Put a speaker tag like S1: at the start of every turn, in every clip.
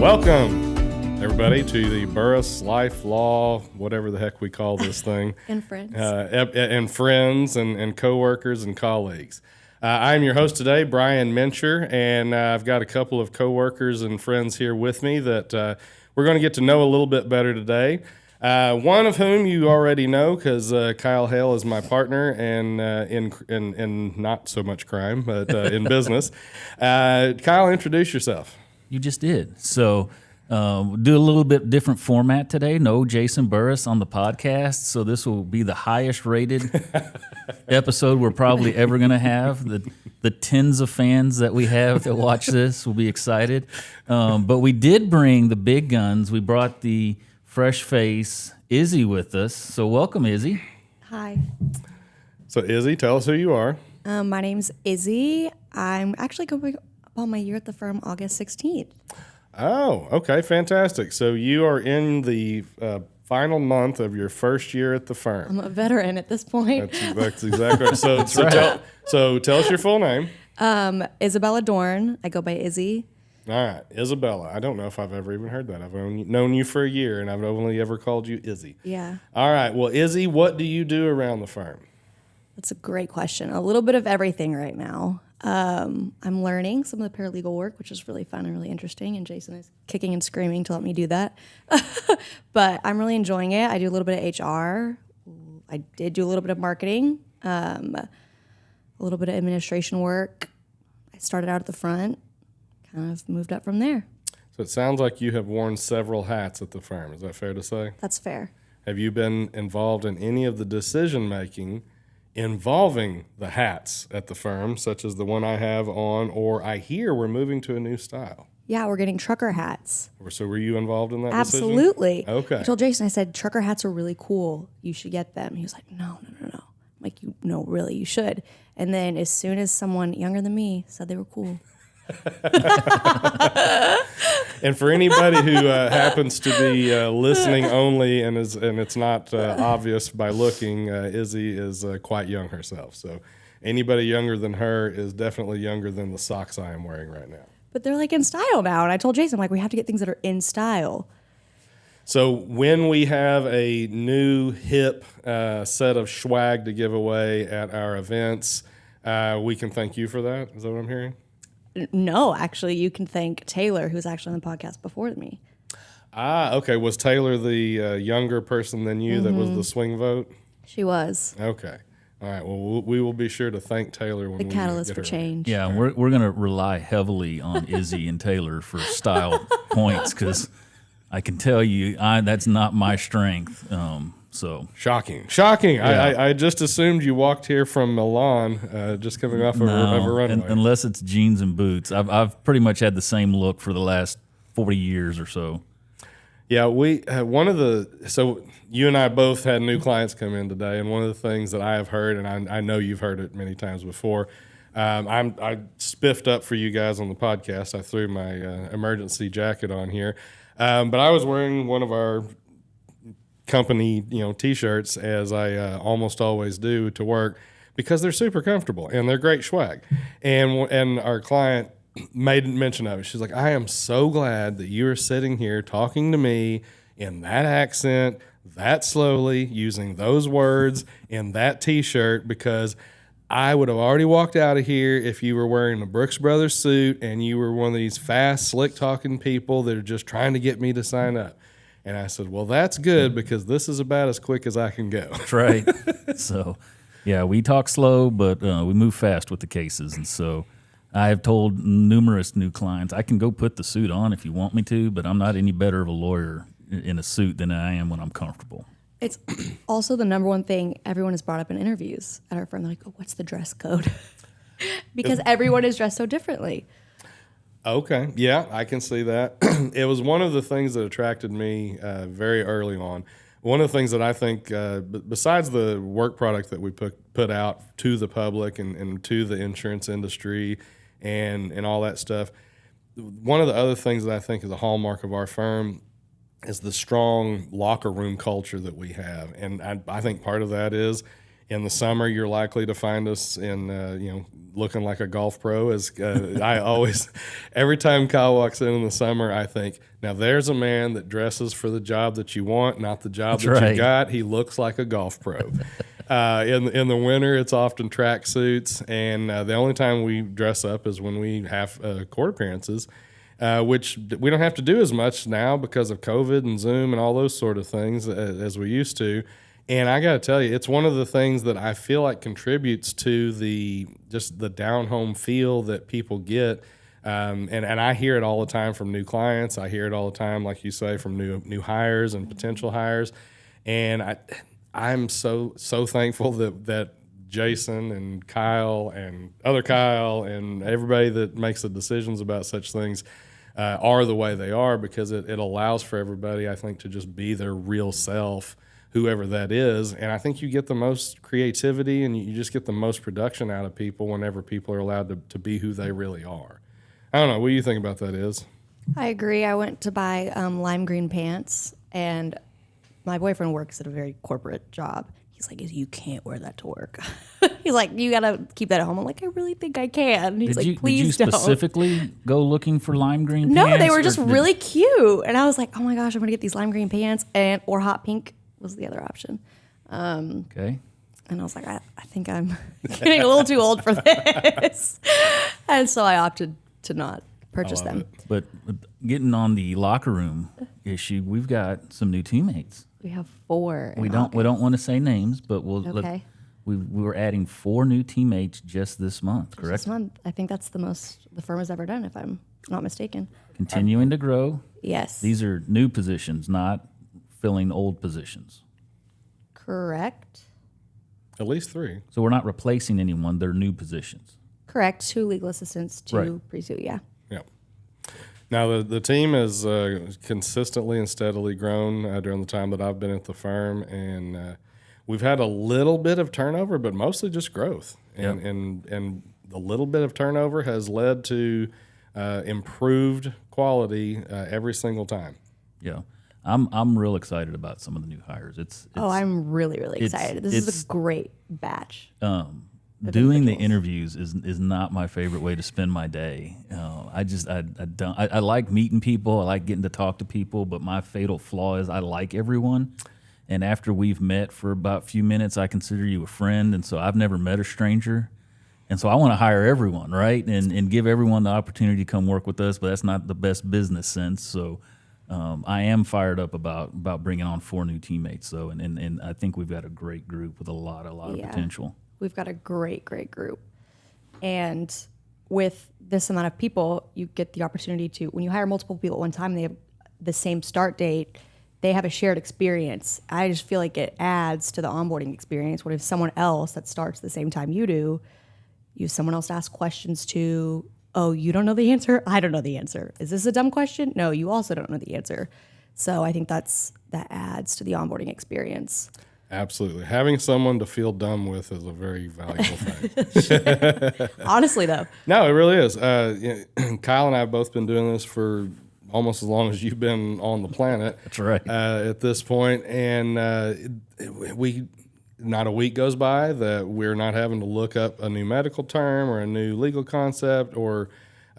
S1: Welcome, everybody, to the Burress Law, whatever the heck we call this thing.
S2: And friends.
S1: And friends and coworkers and colleagues. I'm your host today, Brian Mincher, and I've got a couple of coworkers and friends here with me that we're going to get to know a little bit better today. One of whom you already know, because Kyle Hale is my partner and in not so much crime, but in business. Kyle, introduce yourself.
S3: You just did. So do a little bit different format today. No Jason Burress on the podcast. So this will be the highest rated episode we're probably ever going to have. The tens of fans that we have that watch this will be excited. But we did bring the big guns. We brought the fresh face Izzy with us. So welcome, Izzy.
S2: Hi.
S1: So Izzy, tell us who you are.
S2: My name's Izzy. I'm actually going upon my year at the firm August 16th.
S1: Oh, okay, fantastic. So you are in the final month of your first year at the firm.
S2: I'm a veteran at this point.
S1: That's exactly right. So tell us your full name.
S2: Isabella Dorn. I go by Izzy.
S1: All right, Isabella. I don't know if I've ever even heard that. I've only known you for a year, and I've only ever called you Izzy.
S2: Yeah.
S1: All right, well, Izzy, what do you do around the firm?
S2: That's a great question. A little bit of everything right now. I'm learning some of the paralegal work, which is really fun and really interesting, and Jason is kicking and screaming to let me do that. But I'm really enjoying it. I do a little bit of HR. I did do a little bit of marketing, a little bit of administration work. I started out at the front, kind of moved up from there.
S1: So it sounds like you have worn several hats at the firm. Is that fair to say?
S2: That's fair.
S1: Have you been involved in any of the decision-making involving the hats at the firm, such as the one I have on, or I hear we're moving to a new style?
S2: Yeah, we're getting trucker hats.
S1: So were you involved in that
S2: Absolutely.
S1: decision? Okay.
S2: I told Jason, I said, trucker hats are really cool. You should get them. He was like, no. I'm like, no, really, you should. And then as soon as someone younger than me said they were cool.
S1: And for anybody who happens to be listening only and it's not obvious by looking, Izzy is quite young herself. So anybody younger than her is definitely younger than the socks I am wearing right now.
S2: But they're like in style now. And I told Jason, I'm like, we have to get things that are in style.
S1: So when we have a new hip set of swag to give away at our events, we can thank you for that. Is that what I'm hearing?
S2: No, actually, you can thank Taylor, who's actually on the podcast before me.
S1: Ah, okay. Was Taylor the younger person than you that was the swing vote?
S2: She was.
S1: Okay. All right. Well, we will be sure to thank Taylor when
S2: The
S1: we
S2: catalyst
S1: get
S2: for
S1: her
S2: change.
S3: Yeah, we're going to rely heavily on Izzy and Taylor for style points because I can tell you that's not my strength. So
S1: Shocking.
S3: Yeah.
S1: I just assumed you walked here from Milan, just coming off of a runway.
S3: Unless it's jeans and boots. I've pretty much had the same look for the last 40 years or so.
S1: Yeah, so you and I both had new clients come in today, and one of the things that I have heard, and I know you've heard it many times before, I spiffed up for you guys on the podcast. I threw my emergency jacket on here, but I was wearing one of our company, T-shirts, as I almost always do to work, because they're super comfortable and they're great swag. And our client made mention of it. She's like, I am so glad that you are sitting here talking to me in that accent, that slowly, using those words in that T-shirt, because I would have already walked out of here if you were wearing a Brooks Brothers suit and you were one of these fast, slick-talking people that are just trying to get me to sign up. And I said, well, that's good, because this is about as quick as I can go.
S3: That's right. So, yeah, we talk slow, but we move fast with the cases. And so I have told numerous new clients, I can go put the suit on if you want me to, but I'm not any better of a lawyer in a suit than I am when I'm comfortable.
S2: It's also the number one thing everyone has brought up in interviews at our firm. They're like, oh, what's the dress code? Because everyone is dressed so differently.
S1: Okay. Yeah, I can see that. It was one of the things that attracted me very early on. One of the things that I think, besides the work product that we put out to the public and to the insurance industry and all that stuff, one of the other things that I think is a hallmark of our firm is the strong locker room culture that we have. And I think part of that is in the summer, you're likely to find us in, looking like a golf pro. As I always, every time Kyle walks in the summer, I think, now there's a man that dresses for the job that you want, not the job
S3: That's
S1: that
S3: right.
S1: you got. He looks like a golf pro. In the winter, it's often track suits, and the only time we dress up is when we have court appearances, which we don't have to do as much now because of COVID and Zoom and all those sort of things as we used to. And I got to tell you, it's one of the things that I feel like contributes to the down home feel that people get. And I hear it all the time from new clients. I hear it all the time, like you say, from new hires and potential hires. And I'm so thankful that Jason and Kyle and other Kyle and everybody that makes the decisions about such things are the way they are, because it allows for everybody, I think, to just be their real self, whoever that is. And I think you get the most creativity and you just get the most production out of people whenever people are allowed to be who they really are. I don't know. What do you think about that, Is?
S2: I agree. I went to buy lime green pants, and my boyfriend works at a very corporate job. He's like, you can't wear that to work. He's like, you got to keep that at home. I'm like, I really think I can. He's like, please
S3: did you
S2: don't.
S3: specifically go looking for lime green
S2: No,
S3: pants?
S2: they were just
S3: or
S2: really cute. And I was like, oh my gosh, I'm going to get these lime green pants, or hot pink was the other option.
S3: Okay.
S2: And I was like, I think I'm getting a little too old for this. And so I opted to not purchase them.
S3: But getting on the locker room issue, we've got some new teammates.
S2: We have 4.
S3: We don't want to say names, but
S2: Okay.
S3: we were adding 4 new teammates just this month, correct?
S2: This month. I think that's the most the firm has ever done, if I'm not mistaken.
S3: Continuing to grow.
S2: Yes.
S3: These are new positions, not filling old positions.
S2: Correct.
S1: At least 3.
S3: So we're not replacing anyone; they're new positions.
S2: Correct. 2 legal assistants, 2
S3: Right.
S2: pre-suit, yeah.
S1: Yeah. Now, the team has consistently and steadily grown during the time that I've been at the firm, and we've had a little bit of turnover, but mostly just growth. And the little bit of turnover has led to improved quality every single time.
S3: Yeah, I'm real excited about some of the new hires. It's
S2: I'm really, really excited. This is
S3: it's-
S2: a great batch.
S3: doing the interviews is not my favorite way to spend my day. I like meeting people. I like getting to talk to people. But my fatal flaw is I like everyone. And after we've met for about a few minutes, I consider you a friend. And so I've never met a stranger. And so I want to hire everyone, right? And give everyone the opportunity to come work with us. But that's not the best business sense. So I am fired up about bringing on 4 new teammates. So and I think we've got a great group with a lot of
S2: Yeah.
S3: potential.
S2: We've got a great, great group. And with this amount of people, you get the opportunity to, when you hire multiple people at one time, they have the same start date, they have a shared experience. I just feel like it adds to the onboarding experience. What if someone else that starts the same time you do, you have someone else to ask questions to? Oh, you don't know the answer? I don't know the answer. Is this a dumb question? No, you also don't know the answer. So I think that adds to the onboarding experience.
S1: Absolutely. Having someone to feel dumb with is a very valuable thing.
S2: Honestly, though.
S1: No, it really is. Kyle and I have both been doing this for almost as long as you've been on the planet.
S3: That's right.
S1: At this point, and not a week goes by that we're not having to look up a new medical term or a new legal concept, or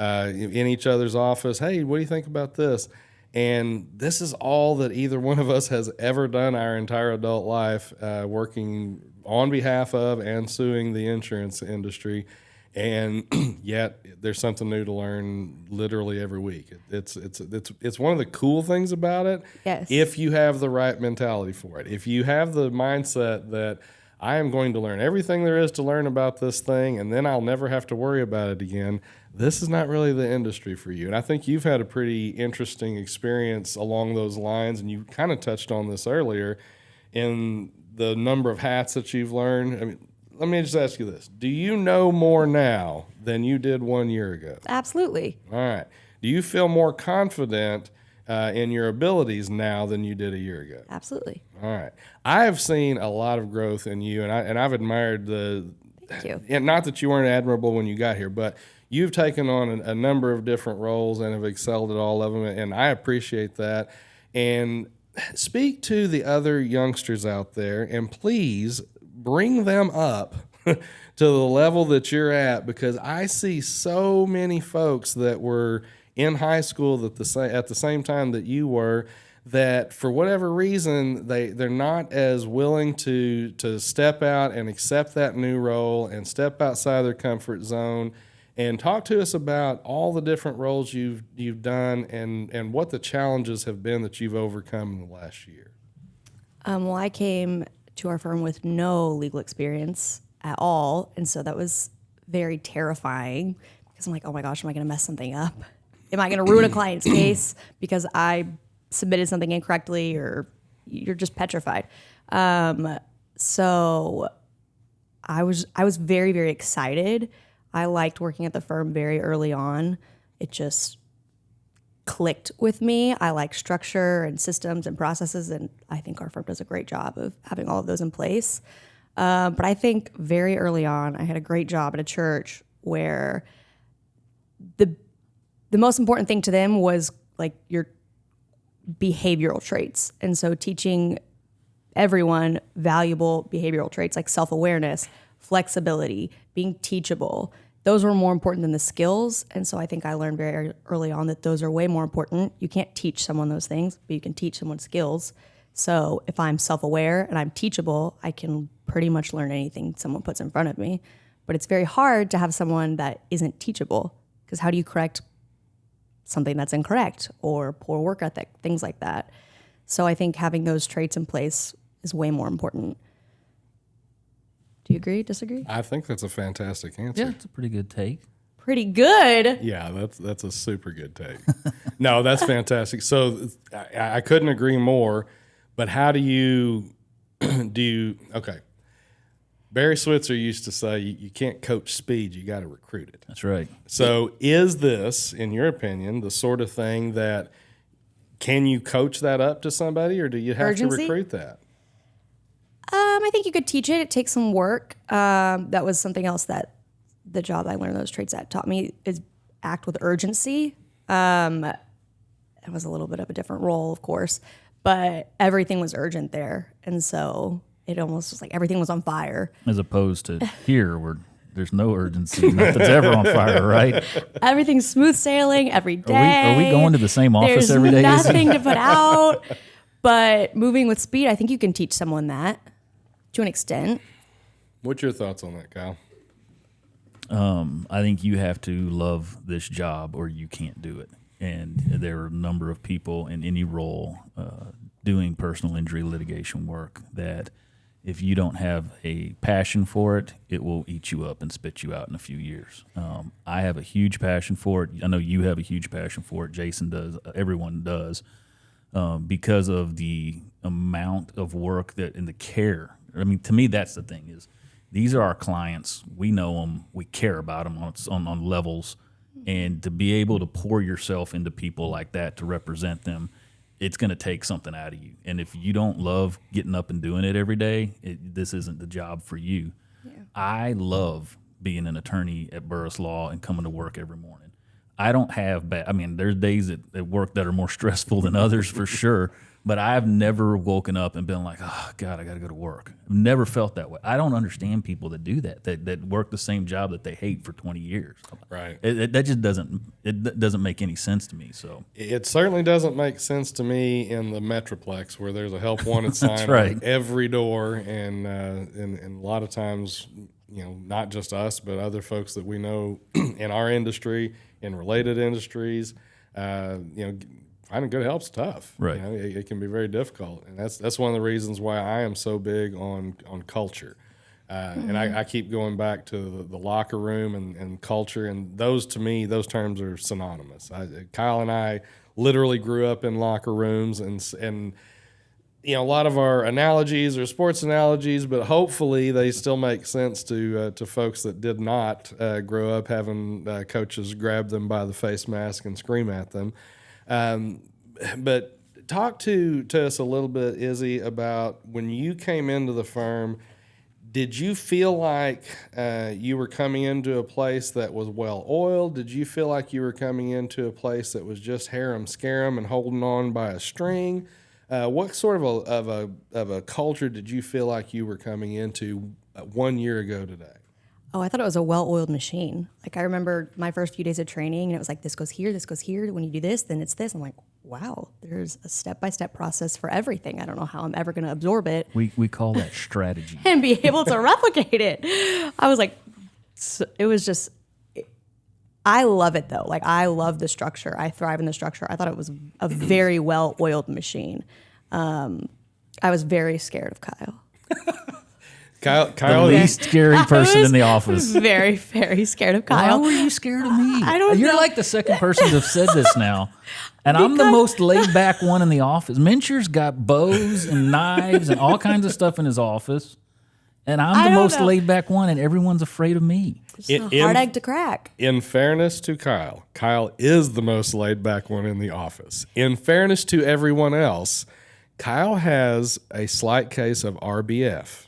S1: in each other's office. Hey, what do you think about this? And this is all that either one of us has ever done our entire adult life, working on behalf of and suing the insurance industry. And yet there's something new to learn literally every week. It's one of the cool things about it.
S2: Yes.
S1: If you have the right mentality for it, if you have the mindset that I am going to learn everything there is to learn about this thing, and then I'll never have to worry about it again, this is not really the industry for you. And I think you've had a pretty interesting experience along those lines, and you kind of touched on this earlier in the number of hats that you've learned. I mean, let me just ask you this. Do you know more now than you did 1 year ago?
S2: Absolutely.
S1: All right. Do you feel more confident in your abilities now than you did a year ago?
S2: Absolutely.
S1: All right. I have seen a lot of growth in you, and I've admired
S2: Thank you.
S1: and not that you weren't admirable when you got here, but you've taken on a number of different roles and have excelled at all of them, and I appreciate that. And speak to the other youngsters out there, and please bring them up to the level that you're at, because I see so many folks that were in high school that at the same time that you were, that for whatever reason they're not as willing to step out and accept that new role and step outside their comfort zone. And talk to us about all the different roles you've done and what the challenges have been that you've overcome in the last year.
S2: Well, I came to our firm with no legal experience at all, and so that was very terrifying because I'm like, oh my gosh, am I going to mess something up? Am I going to ruin a client's case because I submitted something incorrectly? Or you're just petrified. So I was very, very excited. I liked working at the firm very early on. It just clicked with me. I like structure and systems and processes, and I think our firm does a great job of having all of those in place. But I think very early on, I had a great job at a church where the most important thing to them was like your behavioral traits. And so teaching everyone valuable behavioral traits like self-awareness, flexibility, being teachable. Those were more important than the skills. And so I think I learned very early on that those are way more important. You can't teach someone those things, but you can teach someone skills. So if I'm self-aware and I'm teachable, I can pretty much learn anything someone puts in front of me. But it's very hard to have someone that isn't teachable, because how do you correct something that's incorrect or poor work ethic, things like that. So I think having those traits in place is way more important. Do you agree, disagree?
S1: I think that's a fantastic answer.
S3: Yeah, it's a pretty good take.
S2: Pretty good.
S1: Yeah, that's a super good take. No, that's fantastic. So I couldn't agree more. But how do you okay. Barry Switzer used to say you can't coach speed, you got to recruit it.
S3: That's right.
S1: So is this, in your opinion, the sort of thing that can you coach that up to somebody, or do you have
S2: Urgency?
S1: to recruit that?
S2: I think you could teach it. It takes some work. That was something else that the job I learned those traits at taught me, is act with urgency. It was a little bit of a different role, of course, but everything was urgent there. And so it almost was like everything was on fire.
S3: As opposed to here where there's no urgency. Nothing's ever on fire, right?
S2: Everything's smooth sailing every day.
S3: Are we going to the same office every day?
S2: There's nothing to put out. But moving with speed, I think you can teach someone that to an extent.
S1: What's your thoughts on that, Kyle?
S3: I think you have to love this job or you can't do it. And there are a number of people in any role doing personal injury litigation work that if you don't have a passion for it, it will eat you up and spit you out in a few years. I have a huge passion for it. I know you have a huge passion for it. Jason does. Everyone does. Because of the amount of work that and the care. I mean, to me, that's the thing is these are our clients. We know them. We care about them on levels. And to be able to pour yourself into people like that to represent them, it's going to take something out of you. And if you don't love getting up and doing it every day, this isn't the job for you. Yeah. I love being an attorney at Burress Law and coming to work every morning. I don't have there's days at work that are more stressful than others for sure, but I've never woken up and been like, oh, God, I got to go to work. I've never felt that way. I don't understand people that do that work the same job that they hate for 20 years.
S1: Right.
S3: That just doesn't make any sense to me. So
S1: it certainly doesn't make sense to me in the Metroplex where there's a help wanted sign
S3: right.
S1: on every door, and a lot of times, not just us, but other folks that we know in our industry, in related industries, finding good help's tough.
S3: Right.
S1: It can be very difficult, and that's one of the reasons why I am so big on culture. And I keep going back to the locker room and culture, and those terms are synonymous. Kyle and I literally grew up in locker rooms, and a lot of our analogies are sports analogies, but hopefully they still make sense to folks that did not grow up having coaches grab them by the face mask and scream at them. But talk to us a little bit, Izzy, about when you came into the firm. Did you feel like you were coming into a place that was well oiled? Did you feel like you were coming into a place that was just harem scarum and holding on by a string? What sort of a culture did you feel like you were coming into 1 year ago today?
S2: Oh, I thought it was a well-oiled machine. Like, I remember my first few days of training, and it was like, this goes here, this goes here. When you do this, then it's this. I'm like, wow, there's a step-by-step process for everything. I don't know how I'm ever going to absorb it
S3: We call that strategy.
S2: and be able to replicate it. I was like, it was just, I love it though. Like, I love the structure. I thrive in the structure. I thought it was a very well-oiled machine. I was very scared of Kyle.
S3: The
S1: Kyle,
S3: least scary person in the
S2: I
S3: office.
S2: was very, very scared of
S3: Why
S2: Kyle.
S3: were you scared of me?
S2: I don't
S3: You're
S2: know.
S3: like the second person to have said this now. And I'm the most laid back one in the office. Mincher's got bows and knives and all kinds of stuff in his office. And
S2: I
S3: I'm the
S2: don't
S3: most
S2: know.
S3: laid back one, and everyone's afraid of me.
S2: It's a hard egg to crack.
S1: In fairness to Kyle, Kyle is the most laid back one in the office. In fairness to everyone else, Kyle has a slight case of RBF.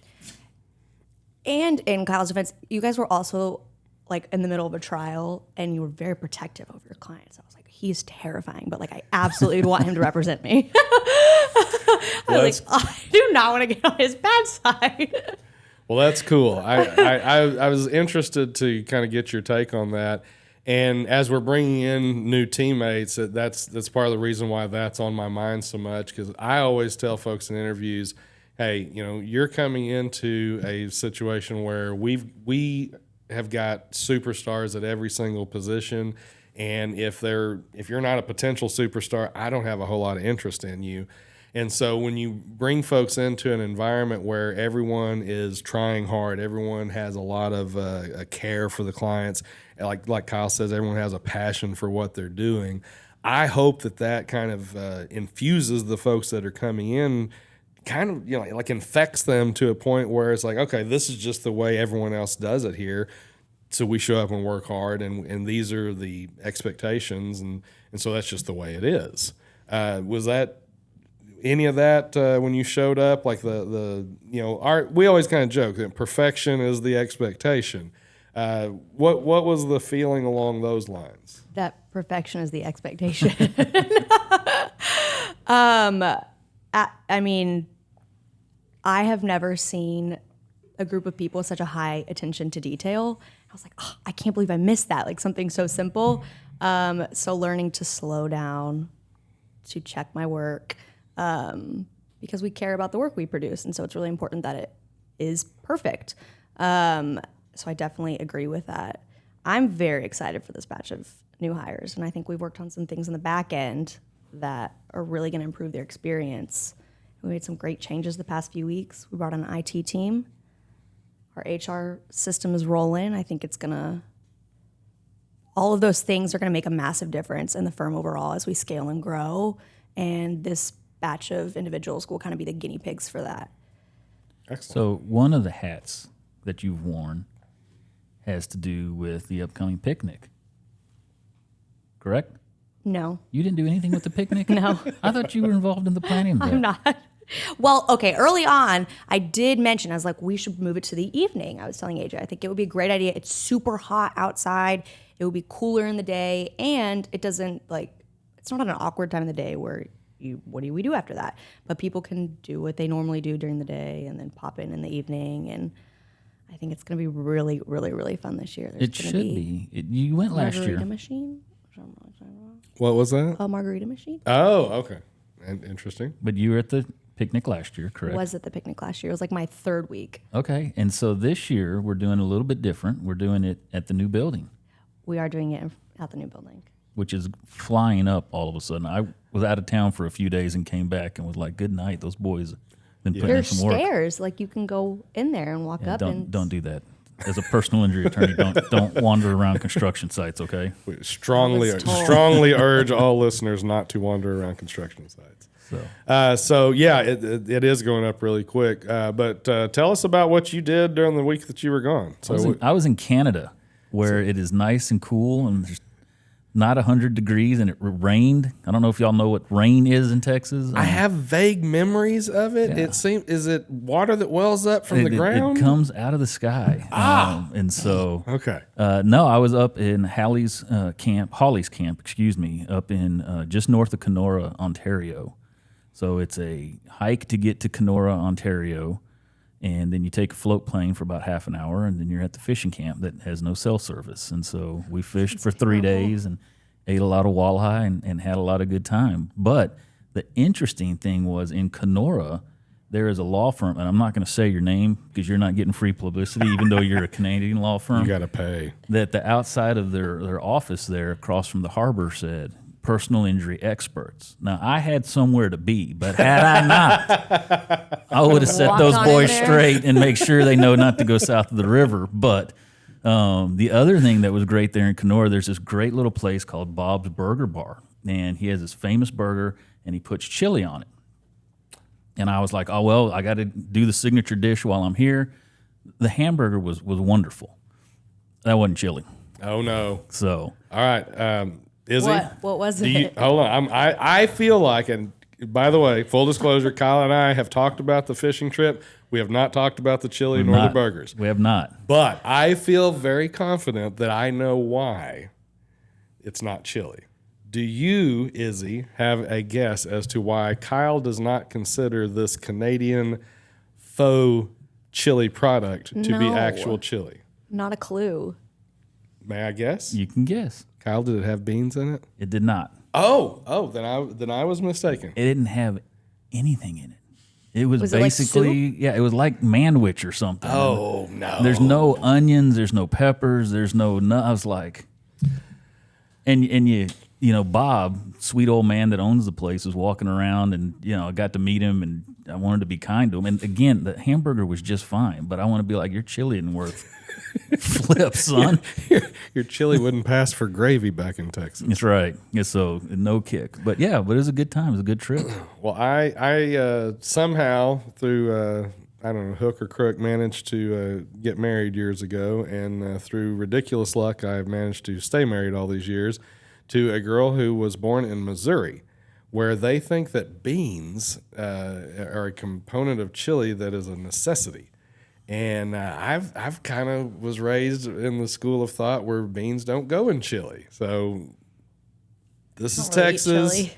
S2: And in Kyle's defense, you guys were also like in the middle of a trial and you were very protective of your clients. I was like, he's terrifying, but like I absolutely would want him to represent me. I was like, I do not want to get on his bad side.
S1: Well, that's cool. I was interested to kind of get your take on that. And as we're bringing in new teammates, that's part of the reason why that's on my mind so much, because I always tell folks in interviews, hey, you're coming into a situation where we have got superstars at every single position, and if you're not a potential superstar, I don't have a whole lot of interest in you. And so when you bring folks into an environment where everyone is trying hard, everyone has a lot of a care for the clients, like Kyle says, everyone has a passion for what they're doing. I hope that kind of infuses the folks that are coming in, kind of like infects them to a point where it's like, okay, this is just the way everyone else does it here. So we show up and work hard, and these are the expectations, and so that's just the way it is. Was that any of that when you showed up? Like we always kind of joke that perfection is the expectation. What was the feeling along those lines?
S2: That perfection is the expectation. I mean, I have never seen a group of people with such a high attention to detail. I was like, oh, I can't believe I missed that. Like something so simple. So learning to slow down, to check my work, because we care about the work we produce. And so it's really important that it is perfect. So I definitely agree with that. I'm very excited for this batch of new hires. And I think we've worked on some things in the back end that are really going to improve their experience. We made some great changes the past few weeks. We brought in an IT team. Our HR system is rolling. I think all of those things are going to make a massive difference in the firm overall as we scale and grow. And this batch of individuals will kind of be the guinea pigs for that.
S1: Excellent.
S3: So one of the hats that you've worn has to do with the upcoming picnic, correct?
S2: No,
S3: You didn't do anything with the picnic?
S2: No.
S3: I thought you were involved in the planning of that.
S2: I'm not. Well, okay, early on, I did mention, I was like, we should move it to the evening. I was telling AJ, I think it would be a great idea. It's super hot outside. It would be cooler in the day, and it doesn't, it's not an awkward time of the day where what do we do after that? But people can do what they normally do during the day and then pop in the evening, and I think it's going to be really, really, really fun this year. There's
S3: It should be. You went last year.
S2: Margarita machine?
S1: What was that?
S2: A margarita machine?
S1: Oh, okay. Interesting.
S3: But you were at the picnic last year, correct?
S2: Was at the picnic last year. It was like my third week.
S3: Okay. And so this year we're doing a little bit different. We're doing it at the new building,
S2: We are doing it at the new building.
S3: which is flying up all of a sudden. I was out of town for a few days and came back and was like, good night. Those boys have been putting in
S2: There's
S3: some work.
S2: stairs. Like you can go in there and walk
S3: Yeah,
S2: up.
S3: don't do that. As a personal injury attorney, don't wander around construction sites, okay?
S1: We strongly
S2: I was told.
S1: urge all listeners not to wander around construction sites.
S3: So
S1: So yeah, it is going up really quick. But tell us about what you did during the week that you were gone. So
S3: I was in Canada, where it is nice and cool and there's not 100 degrees, and it rained. I don't know if y'all know what rain is in Texas.
S1: I have vague memories of it.
S3: Yeah.
S1: It seems, is it water that wells up from the ground?
S3: It comes out of the sky. And so,
S1: Okay.
S3: no, I was up in Hawley's camp, up in just north of Kenora, Ontario. So it's a hike to get to Kenora, Ontario. And then you take a float plane for about half an hour, and then you're at the fishing camp that has no cell service. And so we fished for 3 days and ate a lot of walleye and had a lot of good time. But the interesting thing was in Kenora, there is a law firm, and I'm not going to say your name because you're not getting free publicity, even though you're a Canadian law firm.
S1: You got to pay.
S3: That the outside of their office there across from the harbor said, personal injury experts. Now, I had somewhere to be, but had I not, I would have set
S2: Walked
S3: those
S2: on
S3: boys
S2: in there.
S3: straight and make sure they know not to go south of the river. But the other thing that was great there in Kenora, there's this great little place called Bob's Burger Bar, and he has this famous burger, and he puts chili on it. And I was like, oh, well, I got to do the signature dish while I'm here. The hamburger was wonderful. That wasn't chili.
S1: Oh, no.
S3: So,
S1: All right. Izzy?
S2: What was
S1: Do you,
S2: it?
S1: hold on. I feel like, and by the way, full disclosure, Kyle and I have talked about the fishing trip. We have not talked about the chili nor the burgers.
S3: We have not.
S1: But I feel very confident that I know why it's not chili. Do you, Izzy, have a guess as to why Kyle does not consider this Canadian faux chili product to be
S2: No.
S1: actual chili?
S2: Not a clue.
S1: May I guess?
S3: You can guess.
S1: Kyle, did it have beans in it?
S3: It did not.
S1: Oh, then I was mistaken.
S3: It didn't have anything in it. It was
S2: Was it like
S3: basically, it was like manwich or something.
S1: Oh, no.
S3: There's no onions, there's no peppers, there's no, I was like, and you know, Bob, sweet old man that owns the place, was walking around, and, you know, I got to meet him, and I wanted to be kind to him. And again, the hamburger was just fine, but I want to be like, your chili isn't worth flip, son.
S1: Your chili wouldn't pass for gravy back in Texas.
S3: That's right. Yeah, so no kick. But yeah, but it was a good time. It was a good trip.
S1: Well, I somehow through I don't know, hook or crook, managed to get married years ago, and through ridiculous luck, I've managed to stay married all these years to a girl who was born in Missouri, where they think that beans are a component of chili that is a necessity. And I've kind of was raised in the school of thought where beans don't go in chili. So this is
S2: Don't really eat
S1: Texas.
S2: chili.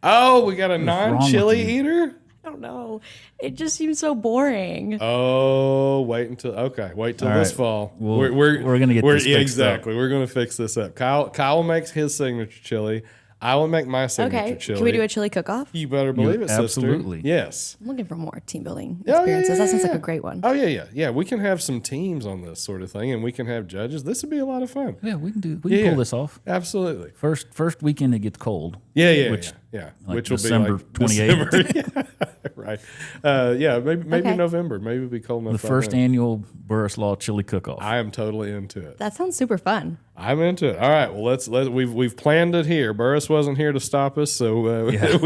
S1: Oh, we got a
S3: wrong with
S1: non-chili
S3: you?
S1: eater?
S2: I don't know. It just seems so boring.
S1: Oh, wait till this
S3: right.
S1: fall.
S3: Well, we're gonna get this
S1: yeah,
S3: fixed up.
S1: exactly. We're gonna fix this up. Kyle makes his signature chili. I will make my signature
S2: Okay.
S1: chili.
S2: Can we do a chili cook-off?
S1: You better believe it, sister.
S3: absolutely.
S1: Yes.
S2: I'm looking for more team building
S1: Oh, yeah,
S2: experiences. That sounds like
S1: yeah.
S2: a great one.
S1: Oh yeah. We can have some teams on this sort of thing, and we can have judges. This would be a lot of fun.
S3: Yeah, we can
S1: Yeah.
S3: pull this off.
S1: Absolutely.
S3: First weekend it gets cold.
S1: Yeah.
S3: Which,
S1: yeah.
S3: like
S1: Which will
S3: December
S1: be like
S3: 28th.
S1: December. Yeah, right. Maybe
S2: Okay.
S1: November. Maybe it'll be cold enough.
S3: The
S1: by
S3: first
S1: then.
S3: annual Burress Law chili cook-off.
S1: I am totally into it.
S2: That sounds super fun.
S1: I'm into it. All right. Well, we've planned it here. Burress wasn't here to stop us, so
S3: Yeah.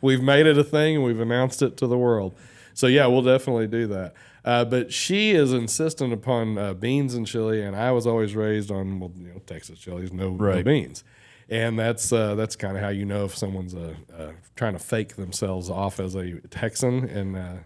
S1: we've made it a thing and we've announced it to the world. So yeah, we'll definitely do that. But she is insistent upon beans and chili, and I was always raised on Texas chilies, no
S3: Right.
S1: beans, and that's kind of how you know if someone's trying to fake themselves off as a Texan. And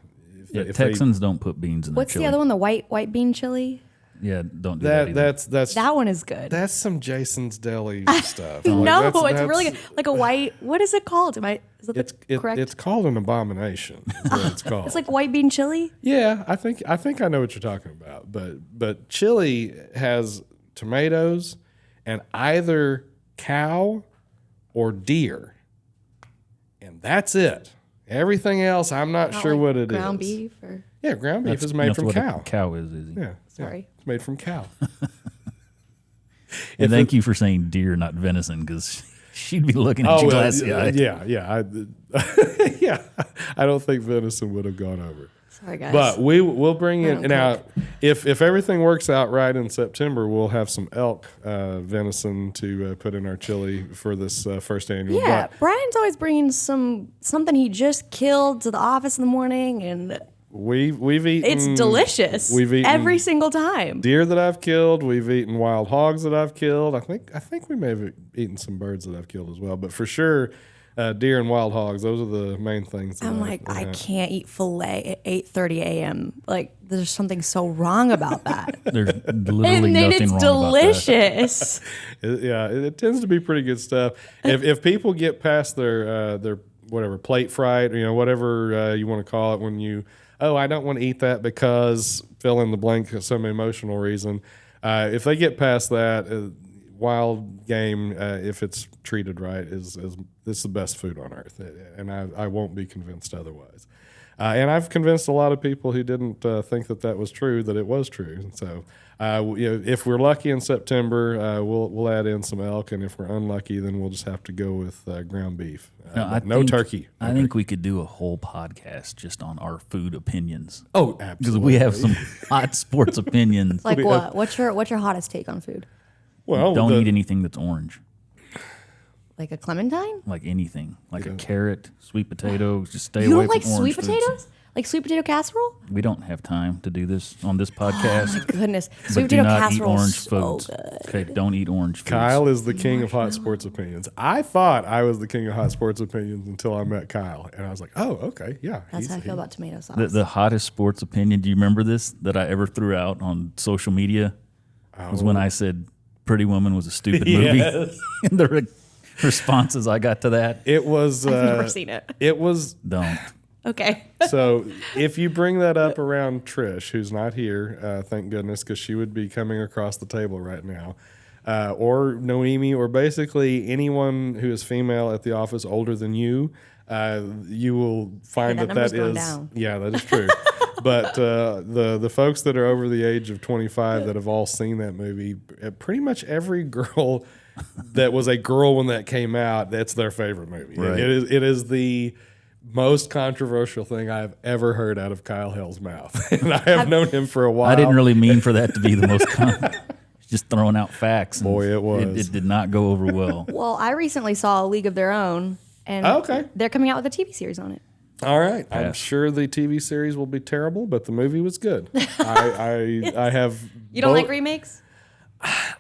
S1: if
S3: Texans don't put beans in
S2: What's
S3: their chili.
S2: the other one? The white bean chili?
S3: Yeah, don't do that. either.
S1: that's
S2: That one is good.
S1: that's some Jason's Deli stuff.
S2: no,
S1: Like,
S2: it's really good. Like a white. What is it called? Is that correct?
S1: It's called an abomination. Is what it's called.
S2: It's like white bean chili.
S1: Yeah, I think I know what you're talking about. But chili has tomatoes and either cow or deer, and that's it. Everything else, I'm not sure
S2: like
S1: what it is.
S2: ground beef or
S1: Yeah, ground beef is made
S3: That's
S1: from
S3: what
S1: cow.
S3: A cow is he?
S1: Yeah,
S2: Sorry.
S1: it's made from cow.
S3: And thank you for saying deer, not venison, because she'd be looking at you glassy eyed.
S1: yeah. Yeah, I don't think venison would have gone over.
S2: sorry guys.
S1: But we'll bring in
S2: don't
S1: now.
S2: cook.
S1: If everything works out right in September, we'll have some elk venison to put in our chili for this first annual.
S2: yeah,
S1: But
S2: Brian's always bringing something he just killed to the office in the morning, and
S1: we've eaten.
S2: it's delicious.
S1: We've eaten
S2: every single time.
S1: deer that I've killed. We've eaten wild hogs that I've killed. I think we may have eaten some birds that I've killed as well. But for sure, deer and wild hogs. Those are the main things. That
S2: I'm like, I can't eat filet at 8:30 a.m. Like, there's something so wrong about that.
S3: There's literally
S2: And then
S3: nothing
S2: it's
S3: wrong
S2: delicious.
S1: It tends to be pretty good stuff. If people get past their whatever plate fright, or whatever you want to call it when you oh, I don't want to eat that because fill in the blank for some emotional reason. If they get past that, wild game, if it's treated right, is the best food on earth, and I won't be convinced otherwise. And I've convinced a lot of people who didn't think that was true that it was true. So, if we're lucky in September, we'll add in some elk, and if we're unlucky, then we'll just have to go with ground beef. No turkey.
S3: I think we could do a whole podcast just on our food opinions.
S1: Oh,
S3: Because
S1: absolutely.
S3: we have some hot sports opinions.
S2: Like what? What's your hottest take on food?
S1: Well,
S3: Don't eat anything that's orange.
S2: Like a clementine?
S3: Like anything. Like a carrot, sweet potato. Just stay
S2: You
S3: away
S2: don't like
S3: from orange
S2: sweet
S3: foods.
S2: potatoes? Like sweet potato casserole?
S3: We don't have time to do this on this podcast.
S2: My goodness,
S3: but
S2: sweet
S3: do
S2: potato
S3: not eat
S2: casserole
S3: orange
S2: is so
S3: foods.
S2: good.
S3: Okay, don't eat orange foods.
S1: Kyle is the king of hot sports opinions. I thought I was the king of hot sports opinions until I met Kyle, and I was like, oh, okay, yeah.
S2: That's how I feel about tomato sauce.
S3: The hottest sports opinion, do you remember this, that I ever threw out on social media? Was when I said Pretty Woman was a stupid movie.
S1: Yes.
S3: And the responses I got to that,
S1: It was.
S2: I've never seen it.
S1: It was.
S3: don't.
S2: Okay.
S1: So if you bring that up around Trish, who's not here, thank goodness, because she would be coming across the table right now, or Noemi, or basically anyone who is female at the office older than you, you will find
S2: Yeah,
S1: that
S2: that number's
S1: that
S2: going
S1: is
S2: down.
S1: yeah, that is true. But the folks that are over the age of 25 that have all seen that movie, pretty much every girl that was a girl when that came out, that's their favorite movie.
S3: Right.
S1: It is the most controversial thing I've ever heard out of Kyle Hill's mouth. And I have known him for a while.
S3: I didn't really mean for that to be the most just throwing out facts. And
S1: Boy, it was.
S3: It did not go over well.
S2: Well, I recently saw A League of Their Own, and
S1: Okay.
S2: they're coming out with a TV series on it.
S1: All right. I'm
S3: Yes.
S1: sure the TV series will be terrible, but the movie was good. I have.
S2: You don't like remakes?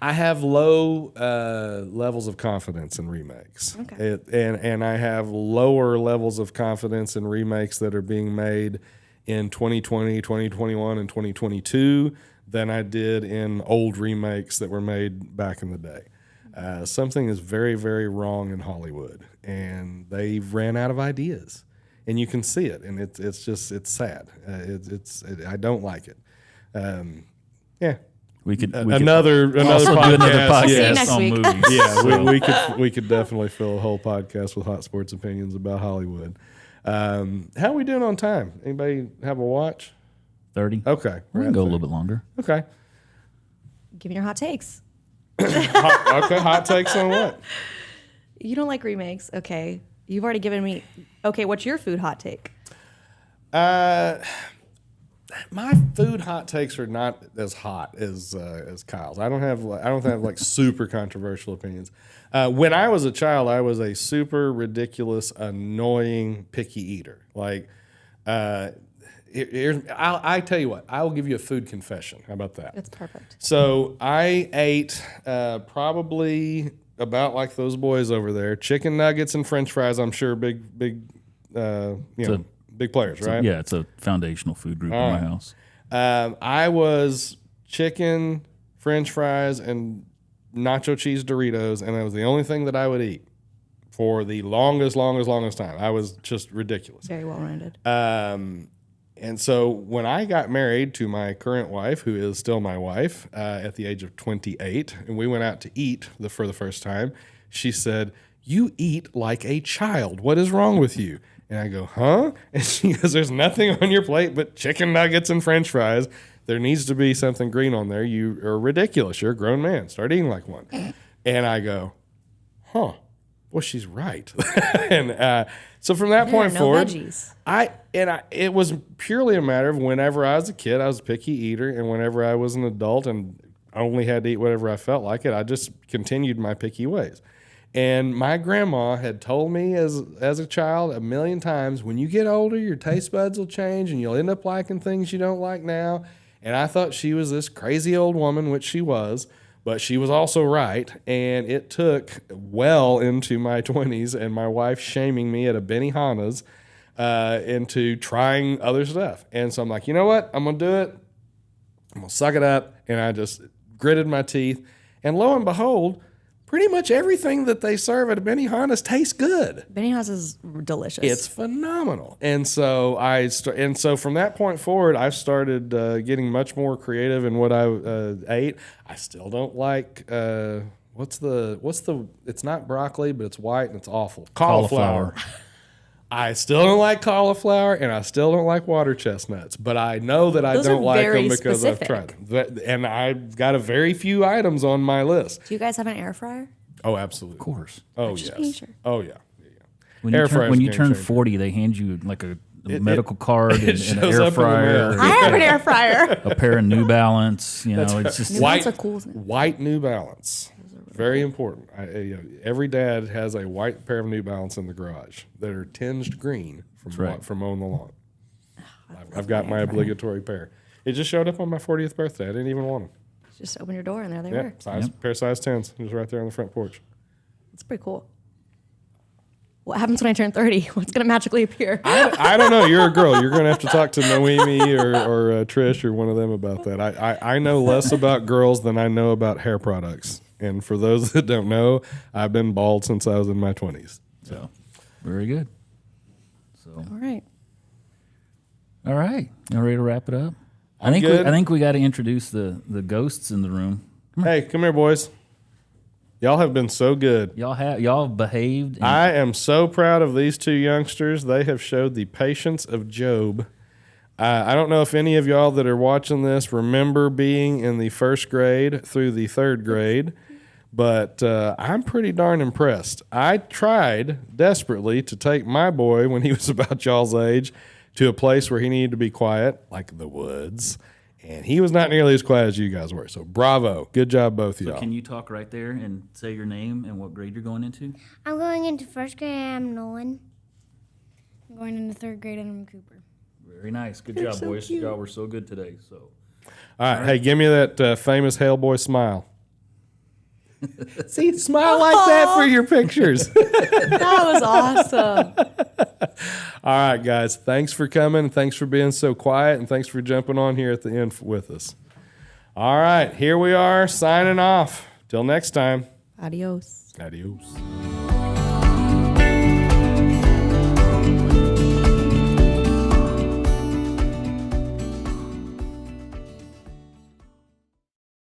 S1: I have low levels of confidence in remakes.
S2: Okay.
S1: And I have lower levels of confidence in remakes that are being made in 2020, 2021, and 2022 than I did in old remakes that were made back in the day. Something is very, very wrong in Hollywood, and they ran out of ideas. And you can see it, and it's sad. I don't like it. Yeah.
S3: We could
S1: Another
S3: also
S1: podcast.
S3: do another
S2: See you
S3: podcast
S2: next
S3: on
S2: week.
S3: movies.
S1: Yeah,
S3: So,
S1: we could definitely fill a whole podcast with hot sports opinions about Hollywood. How are we doing on time? Anybody have a watch?
S3: 30.
S1: Okay,
S3: We can go a little bit longer.
S1: Okay,
S2: Give me your hot takes.
S1: hot takes on what?
S2: You don't like remakes. Okay. You've already given me. Okay, what's your food hot take?
S1: My food hot takes are not as hot as Kyle's. I don't have like super controversial opinions. When I was a child, I was a super ridiculous, annoying, picky eater. Like, I tell you what, I will give you a food confession. How about that?
S2: That's perfect.
S1: So I ate probably about like those boys over there, chicken nuggets and French fries. I'm sure big big players, right?
S3: Yeah, it's a foundational food group in my house.
S1: I was chicken, French fries, and nacho cheese Doritos, and that was the only thing that I would eat for the longest time. I was just ridiculous.
S2: Very well rounded.
S1: And so when I got married to my current wife, who is still my wife, at the age of 28, and we went out to eat for the first time, she said, "You eat like a child. What is wrong with you?" And I go, "Huh?" And she goes, "There's nothing on your plate but chicken nuggets and French fries. There needs to be something green on there. You are ridiculous. You're a grown man. Start eating like one." And I go, "Huh. Well, she's right." And so from that point
S2: no
S1: forward,
S2: veggies.
S1: it was purely a matter of whenever I was a kid, I was a picky eater, and whenever I was an adult and only had to eat whatever I felt like it, I just continued my picky ways. And my grandma had told me as a child a million times, when you get older, your taste buds will change and you'll end up liking things you don't like now. And I thought she was this crazy old woman, which she was, but she was also right. And it took well into my 20s and my wife shaming me at a Benihana's into trying other stuff. And so I'm like, you know what? I'm going to do it. I'm going to suck it up. And I just gritted my teeth. And lo and behold, pretty much everything that they serve at Benihana's tastes good.
S2: Benihana's is delicious.
S1: It's phenomenal. And so so from that point forward, I've started getting much more creative in what I ate. I still don't like it's not broccoli, but it's white and it's awful. Cauliflower. I still don't like cauliflower, and I still don't like water chestnuts. But I know that I
S2: Those
S1: don't
S2: are
S1: like
S2: very
S1: them because
S2: specific.
S1: I've tried them. And I've got a very few items on my list.
S2: Do you guys have an air fryer?
S1: Oh, absolutely.
S3: Of course.
S1: Oh,
S2: Just
S1: yes.
S2: making sure.
S1: Oh, yeah.
S3: When
S1: Air
S3: you turn,
S1: fryer's
S3: when
S1: a
S3: you
S1: game
S3: turn
S1: changer.
S3: 40, they hand you like a medical card and an
S1: shows
S3: air
S1: up in the
S3: fryer,
S1: mail.
S2: I have an air fryer.
S3: a pair of New Balance. You know, it's just
S2: New Balance are cool, isn't it?
S1: White New Balance. Very important. Every dad has a white pair of New Balance in the garage that are tinged green from mowing the lawn. I've got my obligatory pair. It just showed up on my 40th birthday. I didn't even want them.
S2: Just open your door and there they
S1: Yeah,
S2: were.
S1: pair of size 10s, just right there on the front porch.
S2: It's pretty cool. What happens when I turn 30? What's going to magically appear?
S1: I don't know. You're a girl. You're going to have to talk to Noemi or Trish or one of them about that. I know less about girls than I know about hair products. And for those that don't know, I've been bald since I was in my 20s.
S3: so very good. So
S2: All right.
S3: all right, you ready to wrap it up? I
S1: good.
S3: think we got to introduce the ghosts in the room.
S1: Hey, come here, boys. Y'all have been so good.
S3: Y'all behaved. And
S1: I am so proud of these two youngsters. They have showed the patience of Job. I don't know if any of y'all that are watching this remember being in the first grade through the third grade, but I'm pretty darn impressed. I tried desperately to take my boy when he was about y'all's age to a place where he needed to be quiet, like the woods, and he was not nearly as quiet as you guys were. So bravo. Good job, both of y'all.
S3: Can you talk right there and say your name and what grade you're going into?
S4: I'm going into first grade and I'm Nolan. I'm going into third grade and I'm Cooper.
S3: Very nice. Good job, boys. Y'all were so good today. So
S1: All right, hey, give me that famous Hellboy smile. See, smile like that for your pictures.
S2: That was awesome.
S1: All right, guys, thanks for coming. Thanks for being so quiet, and thanks for jumping on here at the end with us. All right, here we are signing off. Till next time.
S2: Adios.
S1: Adios.